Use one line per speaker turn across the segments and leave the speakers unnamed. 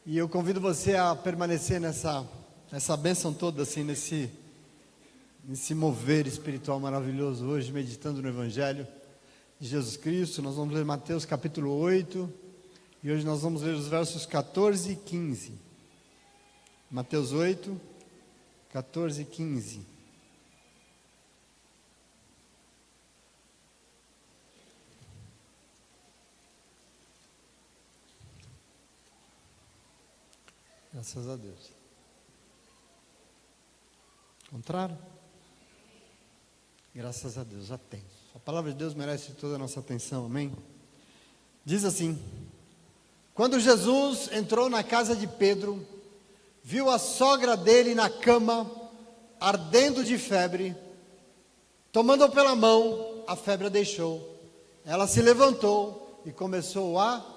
E eu convido você a permanecer nessa bênção toda, assim, nesse mover espiritual maravilhoso hoje, meditando no Evangelho de Jesus Cristo. Nós vamos ler Mateus capítulo 8, e hoje nós vamos ler os versos 14 e 15. Mateus 8, 14 e 15. Graças a Deus. Contrário? Graças a Deus, já tem. A palavra de Deus merece toda a nossa atenção, amém? Diz assim: quando Jesus entrou na casa de Pedro, viu a sogra dele na cama, ardendo de febre. Tomando-o pela mão, a febre a deixou. Ela se levantou e começou a...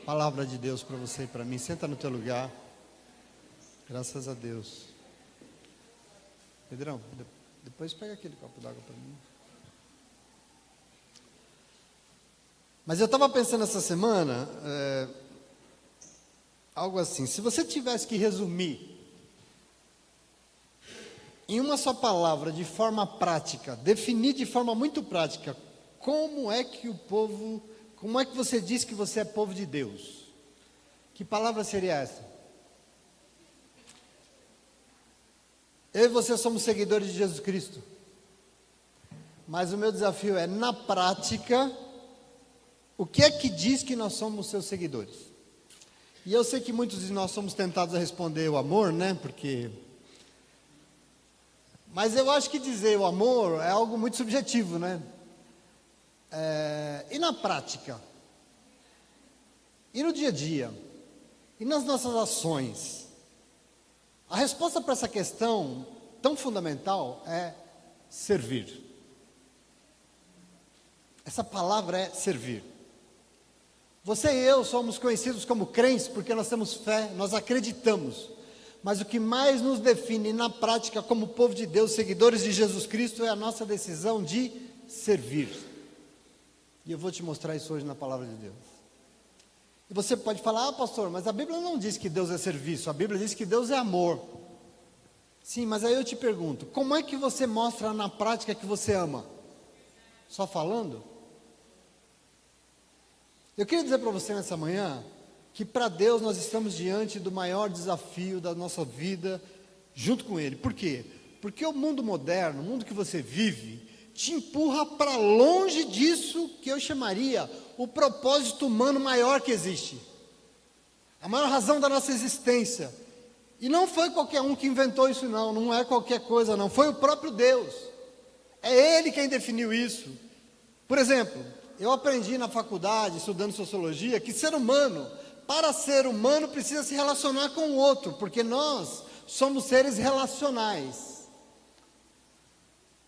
Palavra de Deus para você e para mim. Senta no teu lugar. Graças a Deus. Pedrão, depois pega aquele copo d'água para mim. Mas eu estava pensando essa semana, algo assim, se você tivesse que resumir em uma só palavra, de forma prática, definir de forma muito prática, como é que você diz que você é povo de Deus? Que palavra seria essa? Eu e você somos seguidores de Jesus Cristo. Mas o meu desafio é, na prática, o que é que diz que nós somos seus seguidores? E eu sei que muitos de nós somos tentados a responder o amor, né? Mas eu acho que dizer o amor é algo muito subjetivo, né? E na prática? E no dia a dia? E nas nossas ações? A resposta para essa questão tão fundamental é servir. Essa palavra é servir. Você e eu somos conhecidos como crentes porque nós temos fé, nós acreditamos. Mas o que mais nos define na prática como povo de Deus, seguidores de Jesus Cristo, é a nossa decisão de servir. E eu vou te mostrar isso hoje na palavra de Deus. E você pode falar: pastor, mas a Bíblia não diz que Deus é serviço, a Bíblia diz que Deus é amor. Sim, mas aí eu te pergunto, como é que você mostra na prática que você ama? Só falando? Eu queria dizer para você nessa manhã, que para Deus nós estamos diante do maior desafio da nossa vida, junto com Ele. Por quê? Porque o mundo moderno, o mundo que você vive, te empurra para longe disso que eu chamaria o propósito humano maior que existe. A maior razão da nossa existência. E não foi qualquer um que inventou isso não é qualquer coisa não, foi o próprio Deus. É Ele quem definiu isso. Por exemplo, eu aprendi na faculdade, estudando sociologia, que ser humano, para ser humano, precisa se relacionar com o outro, porque nós somos seres relacionais.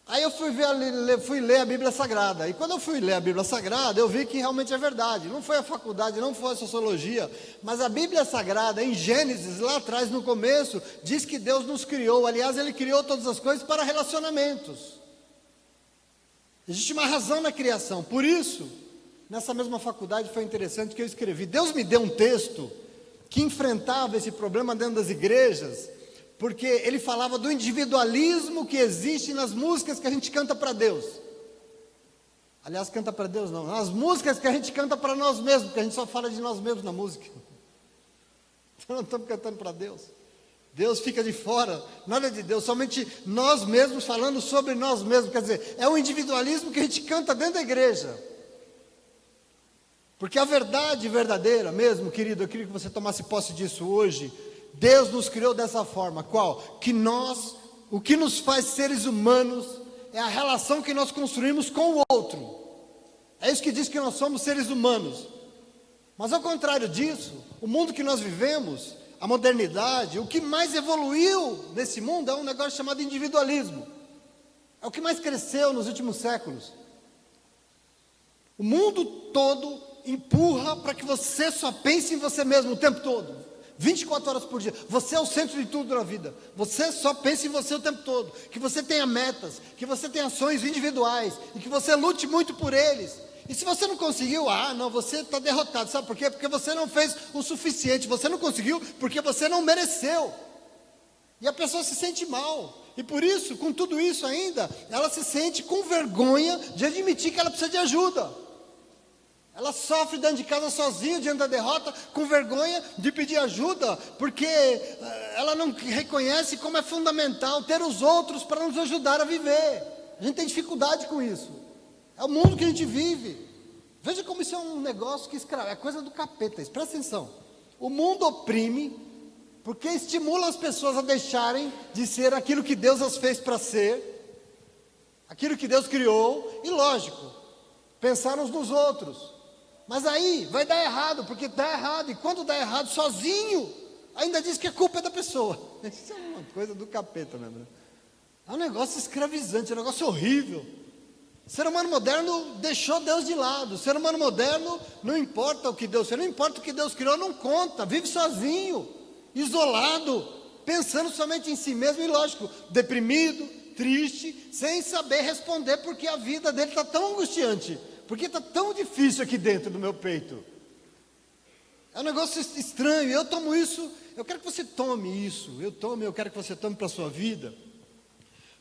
Aí eu fui ler a Bíblia Sagrada, e quando eu fui ler a Bíblia Sagrada, eu vi que realmente é verdade. Não foi a faculdade, não foi a sociologia, mas a Bíblia Sagrada, em Gênesis, lá atrás, no começo, diz que Deus nos criou. Aliás, Ele criou todas as coisas para relacionamentos. Existe uma razão na criação. Por isso, nessa mesma faculdade foi interessante que eu escrevi. Deus me deu um texto que enfrentava esse problema dentro das igrejas, porque ele falava do individualismo que existe nas músicas que a gente canta para Deus. Aliás, canta para Deus não, nas músicas que a gente canta para nós mesmos, porque a gente só fala de nós mesmos na música. Então não estamos cantando para Deus. Deus fica de fora, nada de Deus, somente nós mesmos falando sobre nós mesmos. Quer dizer, é o individualismo que a gente canta dentro da igreja. Porque a verdade verdadeira mesmo, querido, eu queria que você tomasse posse disso hoje. Deus nos criou dessa forma. Qual? Que o que nos faz seres humanos é a relação que nós construímos com o outro. É isso que diz que nós somos seres humanos. Mas ao contrário disso, o mundo que nós vivemos, a modernidade, o que mais evoluiu nesse mundo é um negócio chamado individualismo. É o que mais cresceu nos últimos séculos. O mundo todo empurra para que você só pense em você mesmo o tempo todo. 24 horas por dia, você é o centro de tudo na vida, você só pensa em você o tempo todo, que você tenha metas, que você tenha sonhos individuais, e que você lute muito por eles, E se você não conseguiu, não, você está derrotado. Sabe por quê? Porque você não fez o suficiente. Você não conseguiu porque você não mereceu. E a pessoa se sente mal. E por isso, com tudo isso ainda, ela se sente com vergonha de admitir que ela precisa de ajuda. Ela sofre dentro de casa sozinha, diante da derrota, com vergonha de pedir ajuda, porque ela não reconhece como é fundamental ter os outros para nos ajudar a viver. A gente tem dificuldade com isso. É o mundo que a gente vive. Veja como isso é um negócio que é coisa do capeta. Presta atenção. O mundo oprime, porque estimula as pessoas a deixarem de ser aquilo que Deus as fez para ser, aquilo que Deus criou, e lógico, pensar uns nos outros. Mas aí vai dar errado, porque dá errado, e quando dá errado sozinho, ainda diz que a culpa é da pessoa. Isso é uma coisa do capeta mesmo. É um negócio escravizante, é um negócio horrível. O ser humano moderno deixou Deus de lado. O ser humano moderno não importa o que Deus fez, não importa o que Deus criou, não conta, vive sozinho, isolado, pensando somente em si mesmo, e lógico, deprimido, triste, sem saber responder porque a vida dele está tão angustiante. Porque está tão difícil aqui dentro do meu peito. É um negócio estranho. Eu tomo isso, eu quero que você tome isso. Eu quero que você tome para a sua vida.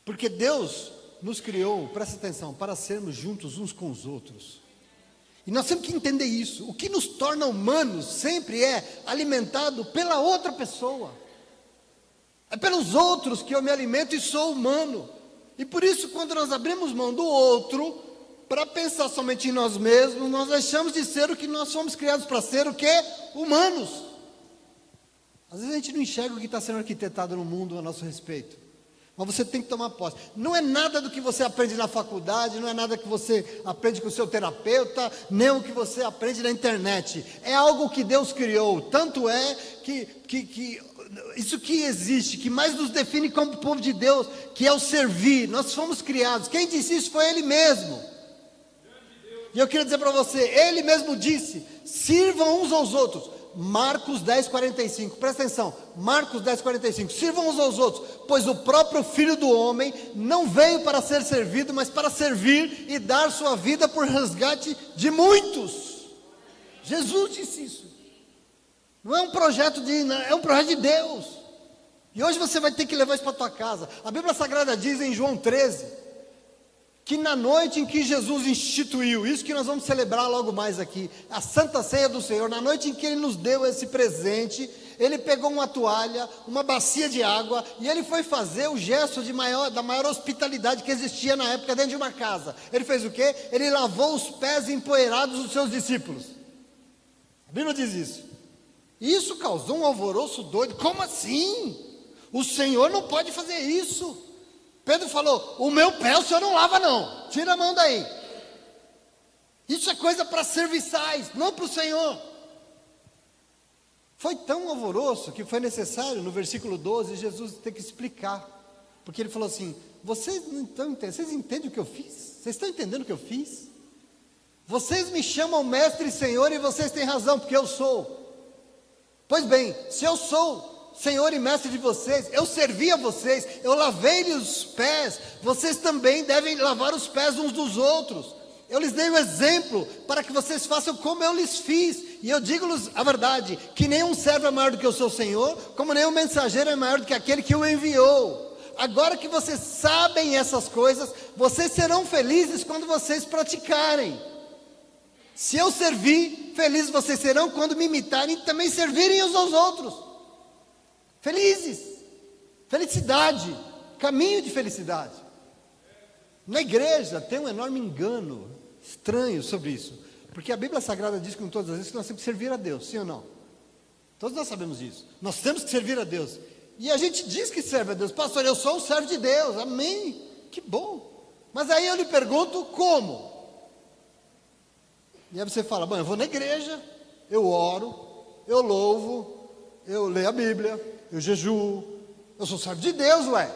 Porque Deus nos criou, presta atenção, para sermos juntos uns com os outros. E nós temos que entender isso. O que nos torna humanos sempre é alimentado pela outra pessoa. É pelos outros que eu me alimento e sou humano. E por isso, quando nós abrimos mão do outro, para pensar somente em nós mesmos, nós deixamos de ser o que nós fomos criados para ser, o que? Humanos. Às vezes a gente não enxerga o que está sendo arquitetado no mundo a nosso respeito. Mas você tem que tomar posse. Não é nada do que você aprende na faculdade, não é nada que você aprende com o seu terapeuta, nem o que você aprende na internet. É algo que Deus criou. Tanto é que isso que existe, que mais nos define como povo de Deus, que é o servir. Nós fomos criados. Quem disse isso foi Ele mesmo. E eu queria dizer para você, Ele mesmo disse, sirvam uns aos outros. Marcos 10:45, presta atenção, Marcos 10:45, sirvam uns aos outros, pois o próprio Filho do Homem não veio para ser servido, mas para servir e dar sua vida por resgate de muitos. Jesus disse isso. Não é um projeto é um projeto de Deus. E hoje você vai ter que levar isso para a tua casa. A Bíblia Sagrada diz em João 13, que na noite em que Jesus instituiu, isso que nós vamos celebrar logo mais aqui, a Santa Ceia do Senhor, na noite em que Ele nos deu esse presente, Ele pegou uma toalha, uma bacia de água, e Ele foi fazer o gesto da maior hospitalidade que existia na época dentro de uma casa. Ele fez o quê? Ele lavou os pés empoeirados dos seus discípulos. A Bíblia diz isso. E isso causou um alvoroço doido. Como assim? O Senhor não pode fazer isso. Pedro falou, o meu pé o Senhor não lava não, tira a mão daí. Isso é coisa para serviçais, não para o Senhor. Foi tão alvoroço que foi necessário, no versículo 12, Jesus ter que explicar. Porque ele falou assim, vocês não estão entendendo, vocês entendem o que eu fiz? Vocês estão entendendo o que eu fiz? Vocês me chamam mestre e Senhor e vocês têm razão, porque eu sou. Pois bem, se eu sou Senhor e mestre de vocês, eu servi a vocês, eu lavei-lhes os pés, vocês também devem lavar os pés uns dos outros. Eu lhes dei o exemplo para que vocês façam como eu lhes fiz. E eu digo-lhes a verdade, que nenhum servo é maior do que o seu Senhor, como nenhum mensageiro é maior do que aquele que o enviou. Agora que vocês sabem essas coisas, vocês serão felizes quando vocês praticarem. Se eu servir, felizes vocês serão quando me imitarem e também servirem uns aos outros. Felizes, felicidade, caminho de felicidade. Na igreja tem um enorme engano estranho sobre isso, porque a Bíblia Sagrada diz com todas as vezes que nós temos que servir a Deus, sim ou não? Todos nós sabemos disso, nós temos que servir a Deus, e a gente diz que serve a Deus. Pastor, eu sou um servo de Deus, amém, que bom. Mas aí eu lhe pergunto, como? E aí você fala, bom, eu vou na igreja, eu oro, eu louvo, eu leio a Bíblia, eu jejuo, eu sou servo de Deus, ué.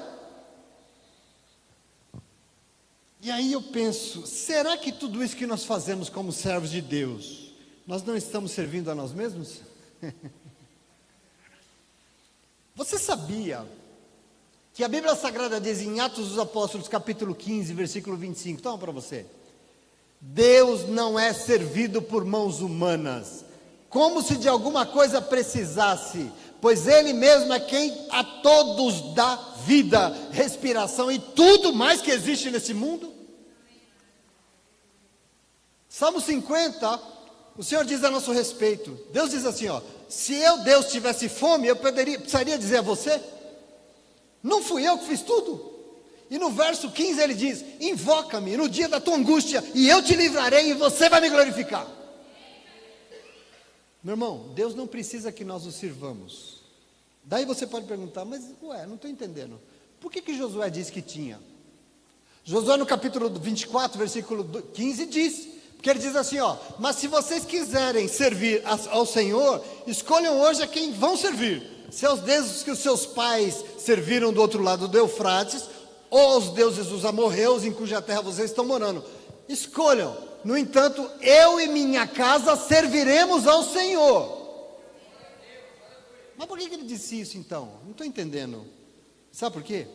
E aí eu penso, será que tudo isso que nós fazemos como servos de Deus, nós não estamos servindo a nós mesmos? Você sabia que a Bíblia Sagrada diz em Atos dos Apóstolos, capítulo 15, versículo 25, toma para você. Deus não é servido por mãos humanas, como se de alguma coisa precisasse, pois Ele mesmo é quem a todos dá vida, respiração e tudo mais que existe nesse mundo. Salmo 50, o Senhor diz a nosso respeito, Deus diz assim, se eu, Deus, tivesse fome, eu precisaria dizer a você, não fui eu que fiz tudo? E no verso 15 ele diz, invoca-me no dia da tua angústia, e eu te livrarei, e você vai me glorificar. Meu irmão, Deus não precisa que nós o sirvamos. Daí você pode perguntar, mas não estou entendendo, por que Josué disse que tinha? Josué no capítulo 24, versículo 15 diz, porque ele diz assim, mas se vocês quiserem servir ao Senhor, escolham hoje a quem vão servir, se aos deuses que os seus pais serviram do outro lado do Eufrates, ou aos deuses dos amorreus em cuja terra vocês estão morando, escolham. No entanto, eu e minha casa serviremos ao Senhor. Mas por que ele disse isso então? Não estou entendendo. Sabe por quê?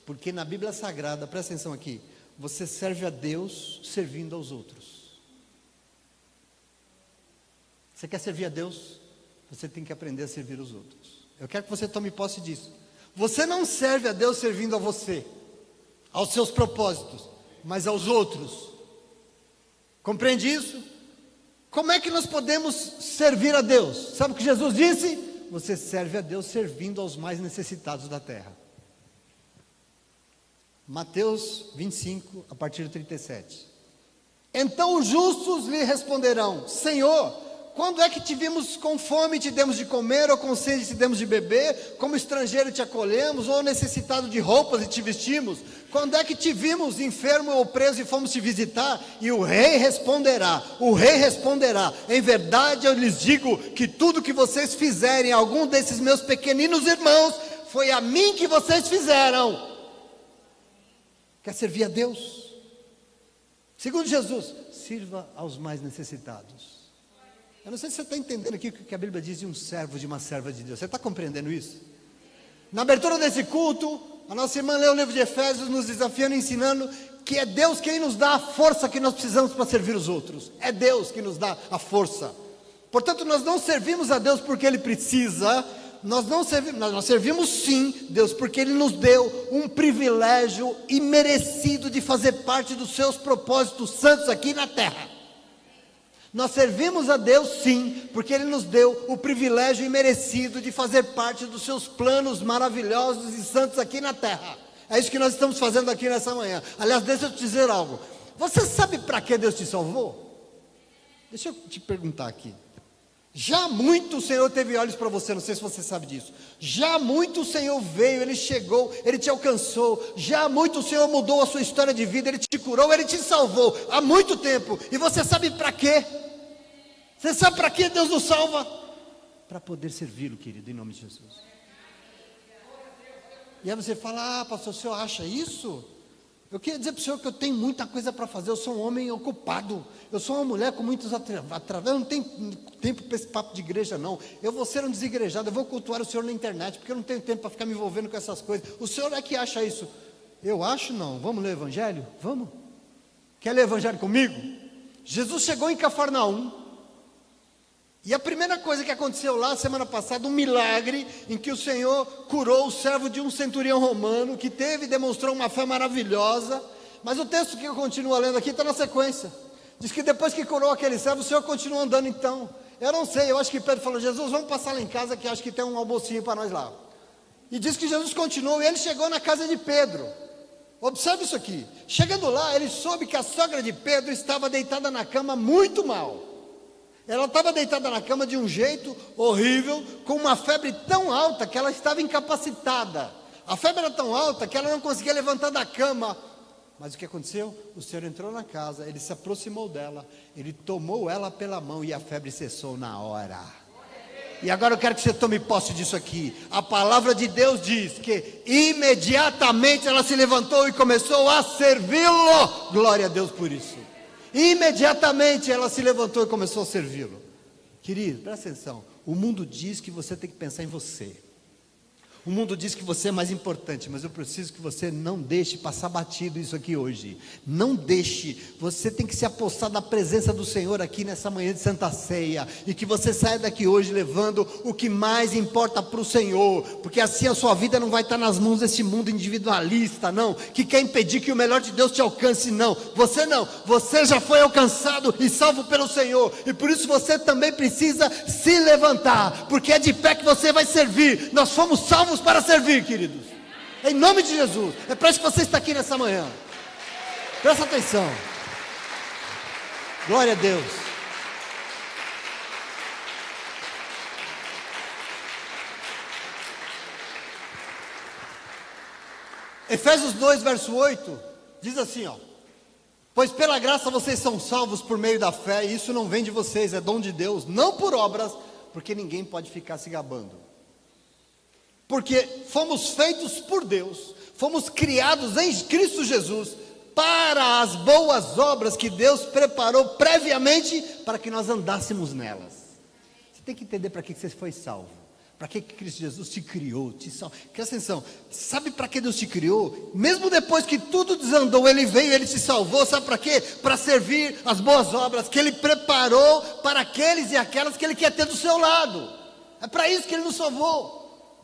Porque na Bíblia Sagrada, presta atenção aqui, você serve a Deus servindo aos outros. Você quer servir a Deus? Você tem que aprender a servir os outros. Eu quero que você tome posse disso. Você não serve a Deus servindo a você, aos seus propósitos, mas aos outros. Compreende isso? Como é que nós podemos servir a Deus? Sabe o que Jesus disse? Você serve a Deus servindo aos mais necessitados da terra. Mateus 25, a partir do 37. Então os justos lhe responderão, Senhor, quando é que te vimos com fome e te demos de comer, ou com sede e te demos de beber, como estrangeiro te acolhemos, ou necessitado de roupas e te vestimos? Quando é que te vimos enfermo ou preso e fomos te visitar? E o rei responderá, em verdade eu lhes digo, que tudo que vocês fizerem a algum desses meus pequeninos irmãos, foi a mim que vocês fizeram. Quer servir a Deus? Segundo Jesus, sirva aos mais necessitados. Eu não sei se você está entendendo aqui o que a Bíblia diz de um servo, de uma serva de Deus. Você está compreendendo isso? Na abertura desse culto, a nossa irmã leu o livro de Efésios, nos desafiando e ensinando que é Deus quem nos dá a força que nós precisamos para servir os outros. É Deus que nos dá a força. Portanto, nós não servimos a Deus porque Ele precisa, nós servimos sim Deus porque Ele nos deu um privilégio imerecido de fazer parte dos seus propósitos santos aqui na terra. Nós servimos a Deus sim, porque Ele nos deu o privilégio imerecido de fazer parte dos seus planos maravilhosos e santos aqui na terra. É isso que nós estamos fazendo aqui nessa manhã. Aliás, deixa eu te dizer algo. Você sabe para que Deus te salvou? Deixa eu te perguntar aqui. Já muito o Senhor teve olhos para você, não sei se você sabe disso. Já muito o Senhor veio, Ele chegou, Ele te alcançou. Já muito o Senhor mudou a sua história de vida, Ele te curou, Ele te salvou há muito tempo. E você sabe para quê? Você sabe para que Deus nos salva? Para poder servi-lo, querido, em nome de Jesus. E aí você fala, pastor, o senhor acha isso? Eu queria dizer para o senhor que eu tenho muita coisa para fazer, eu sou um homem ocupado, eu sou uma mulher com muitos atrasados, eu não tenho tempo para esse papo de igreja não, eu vou ser um desigrejado, eu vou cultuar o senhor na internet, porque eu não tenho tempo para ficar me envolvendo com essas coisas. O senhor é que acha isso? Eu acho não. Vamos ler o evangelho? Vamos? Quer ler o evangelho comigo? Jesus chegou em Cafarnaum, e a primeira coisa que aconteceu lá, semana passada, um milagre, em que o Senhor curou o servo de um centurião romano, que demonstrou uma fé maravilhosa, mas o texto que eu continuo lendo aqui está na sequência, diz que depois que curou aquele servo, o Senhor continuou andando então, eu não sei, eu acho que Pedro falou, Jesus, vamos passar lá em casa, que acho que tem um almocinho para nós lá, e diz que Jesus continuou, e ele chegou na casa de Pedro. Observe isso aqui, chegando lá, ele soube que a sogra de Pedro estava deitada na cama muito mal. Ela estava deitada na cama de um jeito horrível, com uma febre tão alta que ela estava incapacitada. A febre era tão alta que ela não conseguia levantar da cama. Mas o que aconteceu? O Senhor entrou na casa, Ele se aproximou dela, Ele tomou ela pela mão e a febre cessou na hora. E agora eu quero que você tome posse disso aqui. A palavra de Deus diz que imediatamente ela se levantou e começou a servi-lo. Glória a Deus por isso. Imediatamente ela se levantou e começou a servi-lo. Querido, presta atenção. O mundo diz que você tem que pensar em você. O mundo diz que você é mais importante, mas eu preciso que você não deixe passar batido isso aqui hoje. Não deixe, você tem que se apossar da presença do Senhor aqui nessa manhã de Santa Ceia, e que você saia daqui hoje levando o que mais importa para o Senhor, porque assim a sua vida não vai estar nas mãos desse mundo individualista, não, que quer impedir que o melhor de Deus te alcance, não, você já foi alcançado e salvo pelo Senhor, e por isso você também precisa se levantar, porque é de pé que você vai servir. Nós fomos salvos para servir, queridos, em nome de Jesus. É para isso que você está aqui nessa manhã. Presta atenção. Glória a Deus. Efésios 2, verso 8 diz assim, pois pela graça vocês são salvos por meio da fé, e isso não vem de vocês, é dom de Deus, não por obras, porque ninguém pode ficar se gabando. Porque fomos feitos por Deus, fomos criados em Cristo Jesus, para as boas obras que Deus preparou previamente, para que nós andássemos nelas. Você tem que entender para que você foi salvo, para que Cristo Jesus te criou, te salvou. Presta atenção, sabe para que Deus te criou? Mesmo depois que tudo desandou, Ele veio, Ele te salvou, sabe para quê? Para servir as boas obras que Ele preparou para aqueles e aquelas que Ele quer ter do seu lado. É para isso que Ele nos salvou,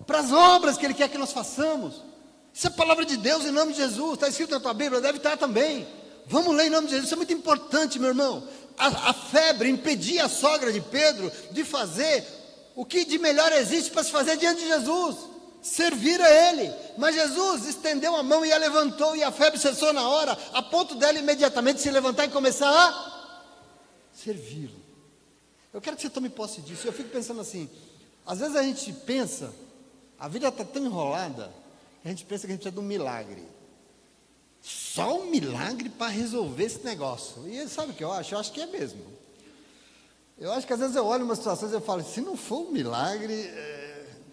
para as obras que Ele quer que nós façamos. Isso é palavra de Deus em nome de Jesus, está escrito na tua Bíblia, deve estar também. Vamos ler em nome de Jesus, isso é muito importante, meu irmão. A febre impedia a sogra de Pedro de fazer o que de melhor existe para se fazer diante de Jesus, servir a Ele. Mas Jesus estendeu a mão e a levantou, e a febre cessou na hora, a ponto dela imediatamente se levantar e começar a servi-lo. Eu quero que você tome posse disso. Eu fico pensando assim, às vezes a gente pensa, a vida está tão enrolada, que a gente pensa que a gente precisa de um milagre. Só um milagre para resolver esse negócio. E sabe o que eu acho? Eu acho que é mesmo. Eu acho que às vezes eu olho umas situações e eu falo, se não for um milagre,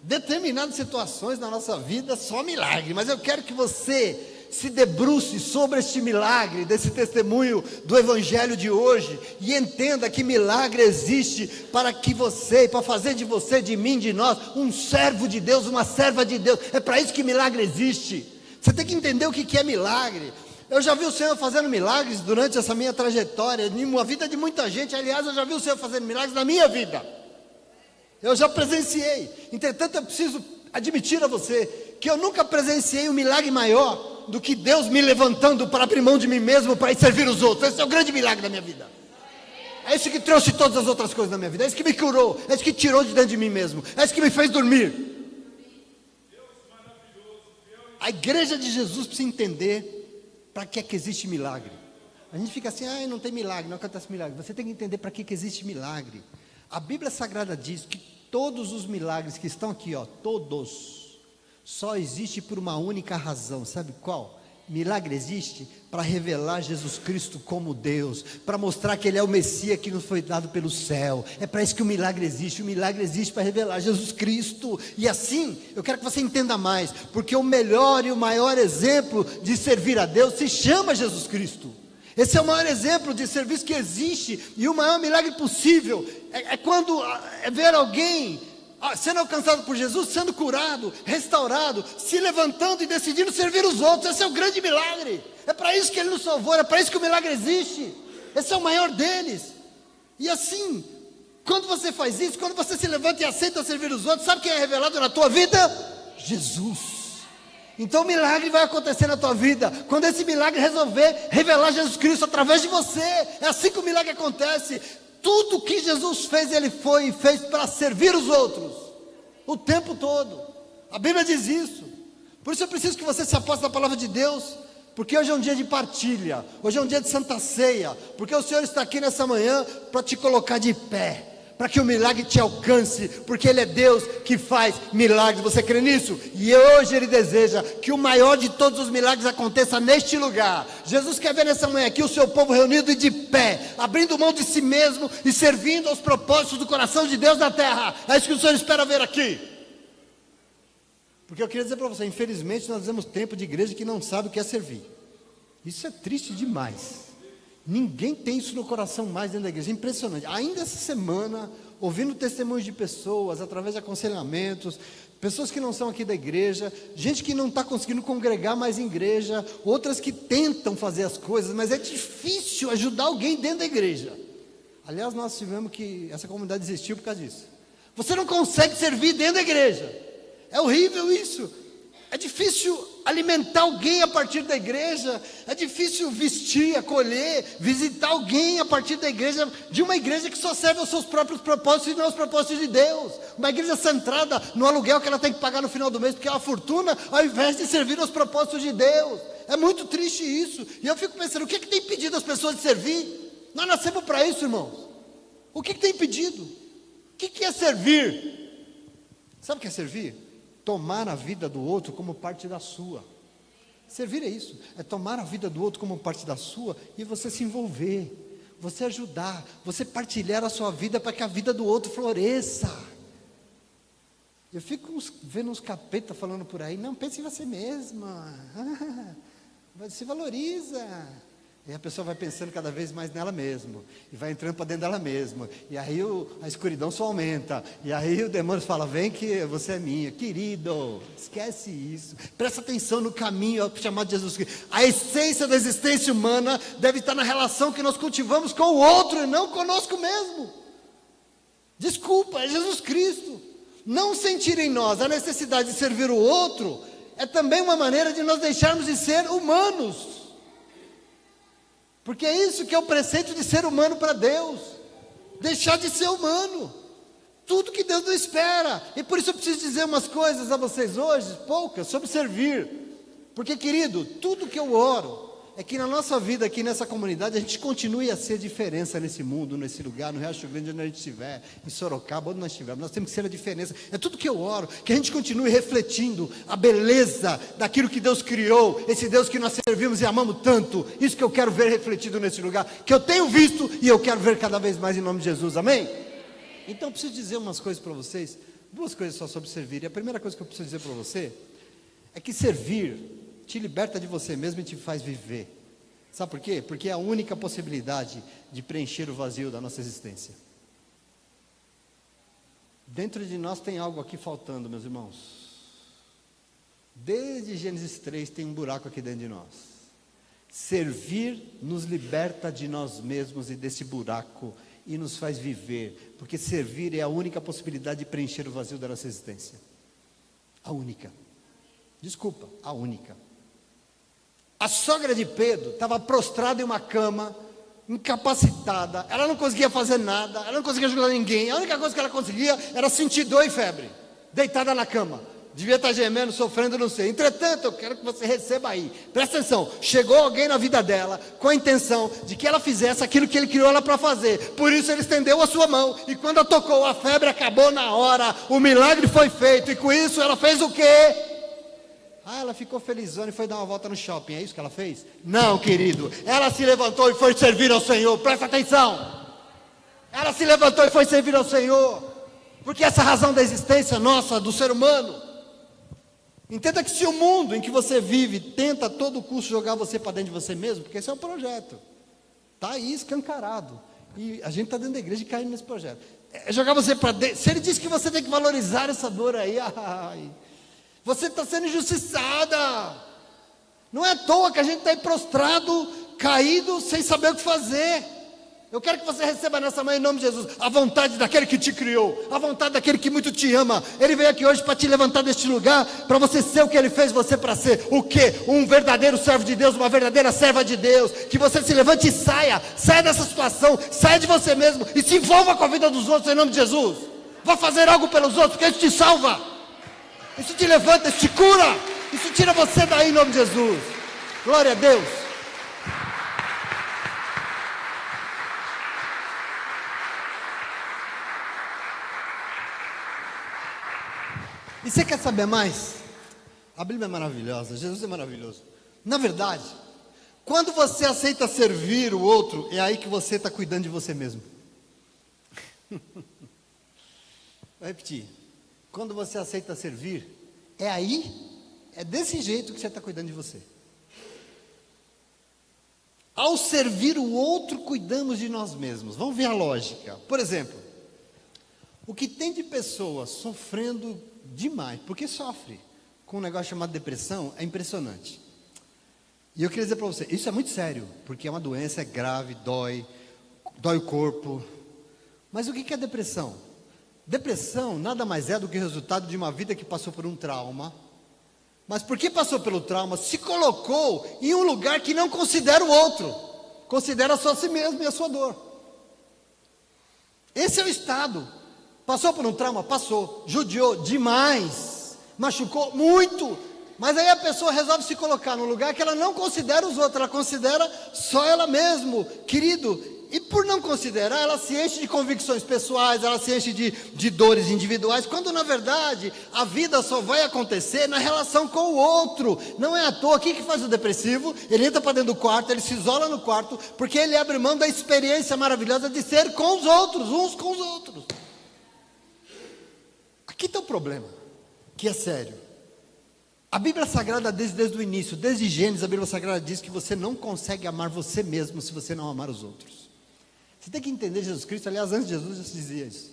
determinadas situações na nossa vida, só milagre. Mas eu quero que você se debruce sobre este milagre, desse testemunho do Evangelho de hoje, e entenda que milagre existe para que você, para fazer de você, de mim, de nós, um servo de Deus, uma serva de Deus. É para isso que milagre existe. Você tem que entender o que é milagre. Eu já vi o Senhor fazendo milagres durante essa minha trajetória, na vida de muita gente. Aliás, eu já vi o Senhor fazendo milagres na minha vida. Eu já presenciei. Entretanto, eu preciso admitir a você que eu nunca presenciei um milagre maior do que Deus me levantando para abrir mão de mim mesmo para ir servir os outros. Esse é o grande milagre da minha vida. É isso que trouxe todas as outras coisas da minha vida. É isso que me curou, é isso que tirou de dentro de mim mesmo, é isso que me fez dormir. A igreja de Jesus precisa entender para que é que existe milagre. A gente fica assim, não tem milagre, não acontece milagre. Você tem que entender para que existe milagre. A Bíblia Sagrada diz que todos os milagres que estão aqui, todos, só existe por uma única razão. Sabe qual? Milagre existe para revelar Jesus Cristo como Deus, para mostrar que Ele é o Messias que nos foi dado pelo céu. É para isso que o milagre existe. O milagre existe para revelar Jesus Cristo. E assim, eu quero que você entenda mais, porque o melhor e o maior exemplo de servir a Deus se chama Jesus Cristo. Esse é o maior exemplo de serviço que existe, e o maior milagre possível é quando ver alguém sendo alcançado por Jesus, sendo curado, restaurado, se levantando e decidindo servir os outros. Esse é o grande milagre. É para isso que Ele nos salvou, é para isso que o milagre existe. Esse é o maior deles. E assim, quando você faz isso, quando você se levanta e aceita servir os outros, sabe quem é revelado na tua vida? Jesus. Então o milagre vai acontecer na tua vida quando esse milagre resolver revelar Jesus Cristo através de você. É assim que o milagre acontece. Tudo que Jesus fez, Ele foi e fez para servir os outros, o tempo todo. A Bíblia diz isso. Por isso eu preciso que você se aposte na palavra de Deus, porque hoje é um dia de partilha, hoje é um dia de Santa Ceia, porque o Senhor está aqui nessa manhã para te colocar de pé, para que o milagre te alcance, porque Ele é Deus que faz milagres. Você crê nisso? E hoje Ele deseja que o maior de todos os milagres aconteça neste lugar. Jesus quer ver nessa manhã aqui o seu povo reunido e de pé, abrindo mão de si mesmo e servindo aos propósitos do coração de Deus na terra. É isso que o Senhor espera ver aqui. Porque eu queria dizer para você, infelizmente nós vemos tempo de igreja que não sabe o que é servir. Isso é triste demais. Ninguém tem isso no coração mais dentro da igreja, é impressionante. Ainda essa semana, ouvindo testemunhos de pessoas, através de aconselhamentos, pessoas que não são aqui da igreja, gente que não está conseguindo congregar mais em igreja, outras que tentam fazer as coisas, mas é difícil ajudar alguém dentro da igreja. Aliás, nós tivemos que, essa comunidade existiu por causa disso. Você não consegue servir dentro da igreja, é horrível isso. É difícil alimentar alguém a partir da igreja, é difícil vestir, acolher, visitar alguém a partir da igreja, de uma igreja que só serve aos seus próprios propósitos e não aos propósitos de Deus. Uma igreja centrada no aluguel que ela tem que pagar no final do mês, porque é uma fortuna, ao invés de servir aos propósitos de Deus. É muito triste isso, e eu fico pensando, o que tem impedido as pessoas de servir? Nós nascemos para isso, irmãos. O que tem impedido? O que é servir? Sabe o que é servir? Tomar a vida do outro como parte da sua. Servir é isso, é tomar a vida do outro como parte da sua e você se envolver, você ajudar, você partilhar a sua vida para que a vida do outro floresça. Eu fico vendo uns capetas falando por aí, não, pense em você mesma, se valoriza. E a pessoa vai pensando cada vez mais nela mesma, e vai entrando para dentro dela mesma, e aí a escuridão só aumenta, e aí o demônio fala, vem que você é minha, querido, esquece isso, presta atenção no caminho chamado Jesus Cristo. A essência da existência humana deve estar na relação que nós cultivamos com o outro, e não conosco mesmo. Desculpa, é Jesus Cristo. Não sentir em nós a necessidade de servir o outro, é também uma maneira de nós deixarmos de ser humanos. Porque é isso que é o preceito de ser humano para Deus, deixar de ser humano, tudo que Deus não espera. E por isso eu preciso dizer umas coisas a vocês hoje, poucas, sobre servir. Porque, querido, tudo que eu oro é que na nossa vida aqui nessa comunidade a gente continue a ser diferença nesse mundo, nesse lugar, no Riacho Grande, onde a gente estiver, em Sorocaba, onde nós estivermos, nós temos que ser a diferença. É tudo que eu oro, que a gente continue refletindo a beleza daquilo que Deus criou, esse Deus que nós servimos e amamos tanto. Isso que eu quero ver refletido nesse lugar, que eu tenho visto e eu quero ver cada vez mais em nome de Jesus, amém? Então eu preciso dizer umas coisas para vocês, duas coisas só sobre servir. E a primeira coisa que eu preciso dizer para você é que servir te liberta de você mesmo e te faz viver. Sabe por quê? Porque é a única possibilidade de preencher o vazio da nossa existência. Dentro de nós tem algo aqui faltando, meus irmãos. Desde Gênesis 3 tem um buraco aqui dentro de nós. Servir nos liberta de nós mesmos e desse buraco e nos faz viver, porque servir é a única possibilidade de preencher o vazio da nossa existência. A única. Desculpa, a única. A sogra de Pedro estava prostrada em uma cama, incapacitada, ela não conseguia fazer nada, ela não conseguia ajudar ninguém, a única coisa que ela conseguia era sentir dor e febre, deitada na cama, devia estar gemendo, sofrendo, não sei. Entretanto, eu quero que você receba aí, presta atenção, chegou alguém na vida dela, com a intenção de que ela fizesse aquilo que ele criou ela para fazer, por isso ele estendeu a sua mão, e quando a tocou, a febre acabou na hora, o milagre foi feito, e com isso ela fez o quê? Ela ficou felizona e foi dar uma volta no shopping, é isso que ela fez? Não, querido, ela se levantou e foi servir ao Senhor, presta atenção, ela se levantou e foi servir ao Senhor, porque essa é a razão da existência nossa, do ser humano. Entenda que se o mundo em que você vive tenta a todo custo jogar você para dentro de você mesmo, porque esse é o projeto, está aí escancarado, e a gente está dentro da igreja e caindo nesse projeto, é jogar você para dentro. Se ele diz que você tem que valorizar essa dor aí, você está sendo injustiçada. Não é à toa que a gente está aí prostrado, caído, sem saber o que fazer. Eu quero que você receba nessa manhã, em nome de Jesus, a vontade daquele que te criou, a vontade daquele que muito te ama. Ele veio aqui hoje para te levantar deste lugar, para você ser o que Ele fez você para ser. O quê? Um verdadeiro servo de Deus, uma verdadeira serva de Deus. Que você se levante e saia dessa situação, saia de você mesmo e se envolva com a vida dos outros, em nome de Jesus. Vá fazer algo pelos outros, porque isso te salva. Isso te levanta, isso te cura, isso tira você daí em nome de Jesus. Glória a Deus. E você quer saber mais? A Bíblia é maravilhosa, Jesus é maravilhoso. Na verdade, quando você aceita servir o outro, é aí que você está cuidando de você mesmo. Vou repetir. Quando você aceita servir, é aí, é desse jeito que você está cuidando de você. Ao servir o outro, cuidamos de nós mesmos. Vamos ver a lógica. Por exemplo, o que tem de pessoas sofrendo demais, porque sofre com um negócio chamado depressão, é impressionante. E eu queria dizer para você, isso é muito sério, porque é uma doença, é grave, dói o corpo. Mas o que é depressão? Depressão nada mais é do que o resultado de uma vida que passou por um trauma, mas porque passou pelo trauma, se colocou em um lugar que não considera o outro, considera só a si mesmo e a sua dor. Esse é o estado. Passou por um trauma? Passou. Judiou demais, machucou muito, mas aí a pessoa resolve se colocar num lugar que ela não considera os outros, ela considera só ela mesma, querido. E por não considerar, ela se enche de convicções pessoais, ela se enche de dores individuais, quando na verdade a vida só vai acontecer na relação com o outro. Não é à toa. O que faz o depressivo? Ele entra para dentro do quarto, ele se isola no quarto, porque ele abre mão da experiência maravilhosa de ser com os outros, uns com os outros. Aqui está o problema, que é sério. A Bíblia Sagrada, desde o início, desde Gênesis, a Bíblia Sagrada diz que você não consegue amar você mesmo se você não amar os outros. Você tem que entender Jesus Cristo. Aliás, antes de Jesus já se dizia isso.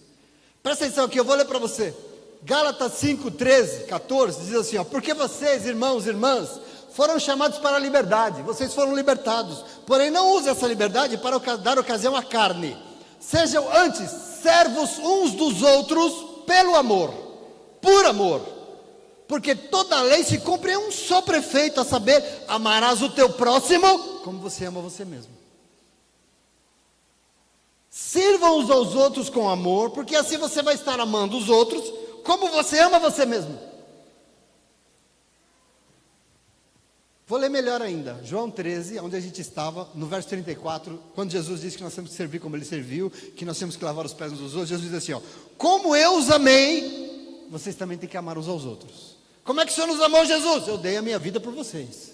Presta atenção aqui, eu vou ler para você. Gálatas 5, 13, 14, diz assim, porque vocês, irmãos e irmãs, foram chamados para a liberdade, vocês foram libertados, porém não use essa liberdade para dar ocasião à carne. Sejam antes servos uns dos outros pelo amor, por amor, porque toda a lei se cumpre em um só preceito, a saber, amarás o teu próximo como você ama você mesmo. Sirvam uns aos outros com amor, porque assim você vai estar amando os outros como você ama você mesmo. Vou ler melhor ainda, João 13, onde a gente estava, no verso 34, quando Jesus disse que nós temos que servir como Ele serviu, que nós temos que lavar os pés uns dos outros. Jesus diz assim, como eu os amei, vocês também têm que amar uns aos outros. Como é que o Senhor nos amou, Jesus? Eu dei a minha vida por vocês,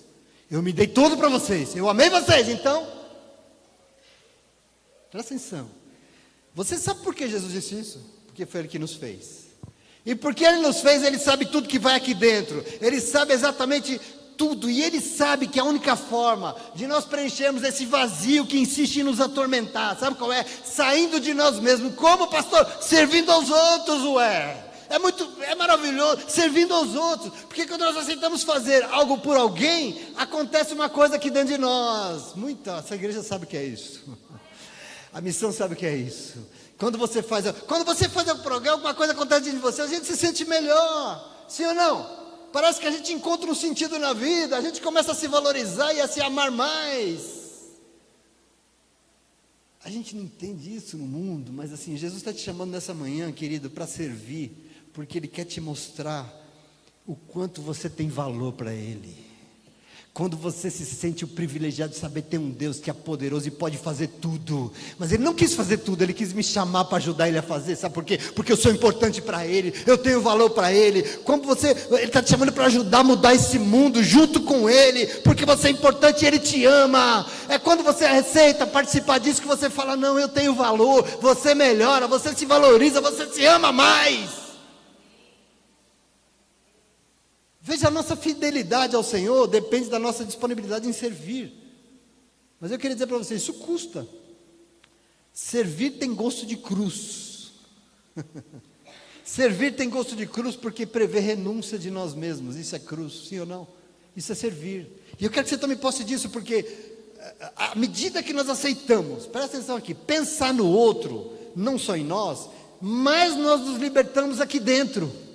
eu me dei tudo para vocês, eu amei vocês, então presta atenção. Você sabe por que Jesus disse isso? Porque foi Ele que nos fez. E porque Ele nos fez, Ele sabe tudo que vai aqui dentro. Ele sabe exatamente tudo. E Ele sabe que a única forma de nós preenchermos esse vazio que insiste em nos atormentar, sabe qual é? Saindo de nós mesmos. Como, pastor? Servindo aos outros, É maravilhoso, servindo aos outros. Porque quando nós aceitamos fazer algo por alguém, acontece uma coisa aqui dentro de nós. Essa igreja sabe o que é isso. A missão sabe o que é isso. Quando você faz um programa, alguma coisa acontece dentro de você, a gente se sente melhor. Sim ou não? Parece que a gente encontra um sentido na vida, a gente começa a se valorizar e a se amar mais. A gente não entende isso no mundo, mas assim, Jesus está te chamando nessa manhã, querido, para servir, porque Ele quer te mostrar o quanto você tem valor para Ele. Quando você se sente o privilegiado de saber que tem um Deus que é poderoso e pode fazer tudo, mas Ele não quis fazer tudo, Ele quis me chamar para ajudar Ele a fazer, sabe por quê? Porque eu sou importante para Ele, eu tenho valor para Ele. Ele está te chamando para ajudar a mudar esse mundo junto com Ele, porque você é importante e Ele te ama. É quando você aceita participar disso que você fala, não, eu tenho valor, você melhora, você se valoriza, você se ama mais. Veja, a nossa fidelidade ao Senhor depende da nossa disponibilidade em servir. Mas eu queria dizer para vocês, isso custa. Servir tem gosto de cruz. Servir tem gosto de cruz porque prevê renúncia de nós mesmos. Isso é cruz, sim ou não? Isso é servir. E eu quero que você tome posse disso, porque à medida que nós aceitamos, presta atenção aqui, pensar no outro, não só em nós, mais nós nos libertamos aqui dentro.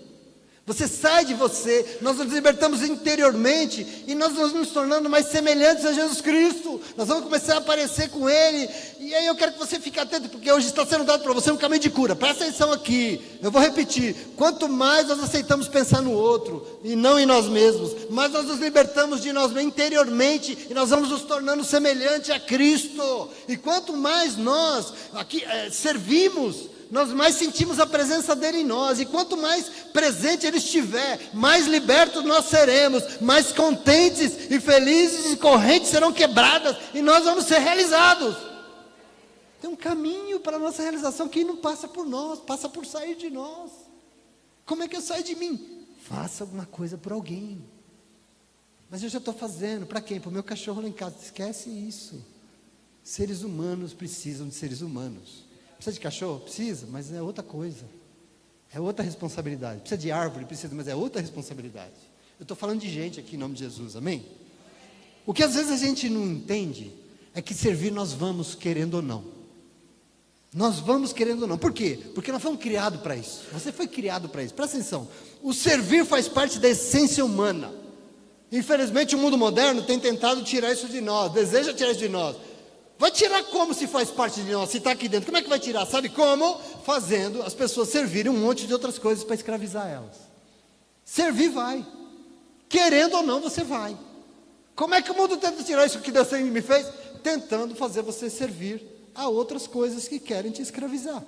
Você sai de você, nós nos libertamos interiormente e nós nos tornando mais semelhantes a Jesus Cristo. Nós vamos começar a aparecer com Ele. E aí eu quero que você fique atento, porque hoje está sendo dado para você um caminho de cura. Presta atenção aqui, eu vou repetir. Quanto mais nós aceitamos pensar no outro e não em nós mesmos, mais nós nos libertamos de nós interiormente e nós vamos nos tornando semelhante a Cristo. E quanto mais nós aqui servimos, nós mais sentimos a presença dEle em nós, e quanto mais presente Ele estiver, mais libertos nós seremos, mais contentes e felizes e correntes serão quebradas, e nós vamos ser realizados. Tem um caminho para a nossa realização que não passa por nós, passa por sair de nós. Como é que eu saio de mim? Faça alguma coisa por alguém. Mas eu já estou fazendo, para quem? Para o meu cachorro lá em casa. Esquece isso. Seres humanos precisam de seres humanos. Precisa de cachorro? Precisa, mas é outra coisa. É outra responsabilidade. Precisa de árvore? Precisa, mas é outra responsabilidade. Eu estou falando de gente aqui em nome de Jesus, amém? O que às vezes a gente não entende é que servir nós vamos querendo ou não. Nós vamos querendo ou não. Por quê? Porque nós fomos criados para isso. Você foi criado para isso. Presta atenção. O servir faz parte da essência humana. Infelizmente o mundo moderno tem tentado tirar isso de nós. Deseja tirar isso de nós. Vai tirar como se faz parte de nós? Se está aqui dentro, como é que vai tirar? Sabe como? Fazendo as pessoas servirem um monte de outras coisas para escravizar elas. Servir vai. Querendo ou não, você vai. Como é que o mundo tenta tirar isso que Deus me fez? Tentando fazer você servir a outras coisas que querem te escravizar.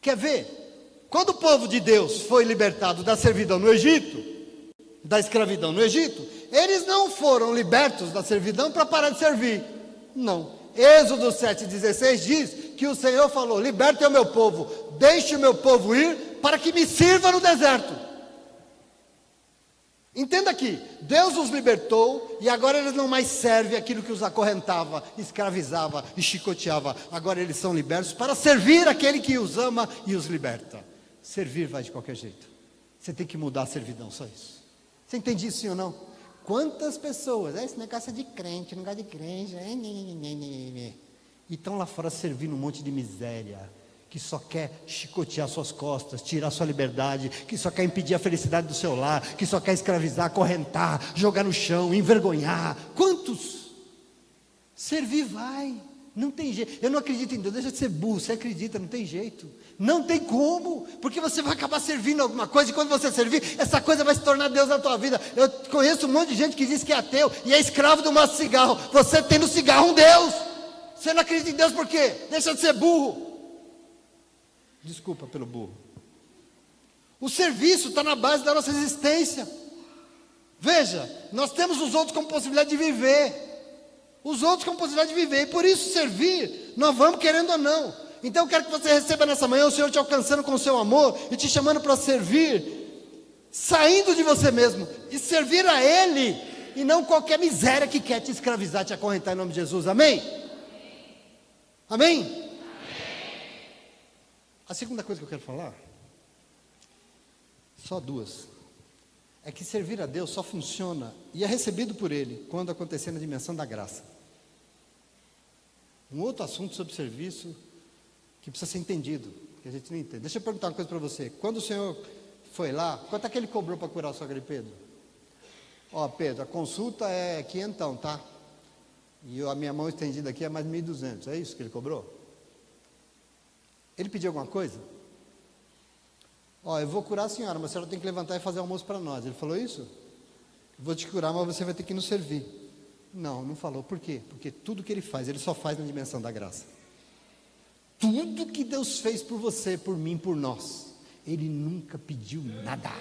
Quer ver? Quando o povo de Deus foi libertado da servidão no Egito, da escravidão no Egito, eles não foram libertos da servidão para parar de servir. Não. Êxodo 7,16 diz que o Senhor falou: liberte o meu povo, deixe o meu povo ir para que me sirva no deserto. Entenda aqui, Deus os libertou e agora eles não mais servem aquilo que os acorrentava, escravizava e chicoteava. Agora eles são libertos para servir aquele que os ama e os liberta. Servir vai de qualquer jeito. Você tem que mudar a servidão, só isso. Você entende isso, sim ou não? Quantas pessoas, esse negócio é de crente, não gosta de crente, e estão lá fora servindo um monte de miséria, que só quer chicotear suas costas, tirar sua liberdade, que só quer impedir a felicidade do seu lar, que só quer escravizar, acorrentar, jogar no chão, envergonhar. Quantos? Servir vai, não tem jeito. Eu não acredito em Deus, deixa de ser burro, você acredita, não tem jeito. Não tem como, porque você vai acabar servindo alguma coisa, e quando você servir, essa coisa vai se tornar Deus na tua vida. Eu conheço um monte de gente que diz que é ateu, e é escravo do maço de cigarro. Você tem no cigarro um Deus. Você não acredita em Deus por quê? Deixa de ser burro. Desculpa pelo burro. O serviço está na base da nossa existência. Veja, nós temos os outros como possibilidade de viver. Os outros como possibilidade de viver. E por isso servir, nós vamos querendo ou não. Então eu quero que você receba nessa manhã o Senhor te alcançando com o seu amor e te chamando para servir, saindo de você mesmo e servir a Ele, e não qualquer miséria que quer te escravizar, te acorrentar em nome de Jesus. Amém? Amém? A segunda coisa que eu quero falar, só duas, é que servir a Deus só funciona e é recebido por Ele quando acontecer na dimensão da graça. Um outro assunto sobre serviço que precisa ser entendido, que a gente não entende. Deixa eu perguntar uma coisa para você. Quando o Senhor foi lá, quanto é que Ele cobrou para curar a sogra de Pedro? Ó, Pedro, a consulta é 500, tá? E a minha mão estendida aqui é mais 1.200, é isso que Ele cobrou? Ele pediu alguma coisa? Ó, eu vou curar a senhora, mas a senhora tem que levantar e fazer almoço para nós. Ele falou isso? Vou te curar, mas você vai ter que nos servir. Não, não falou. Por quê? Porque tudo que Ele faz, Ele só faz na dimensão da graça. Tudo que Deus fez por você, por mim, por nós, Ele nunca pediu nada.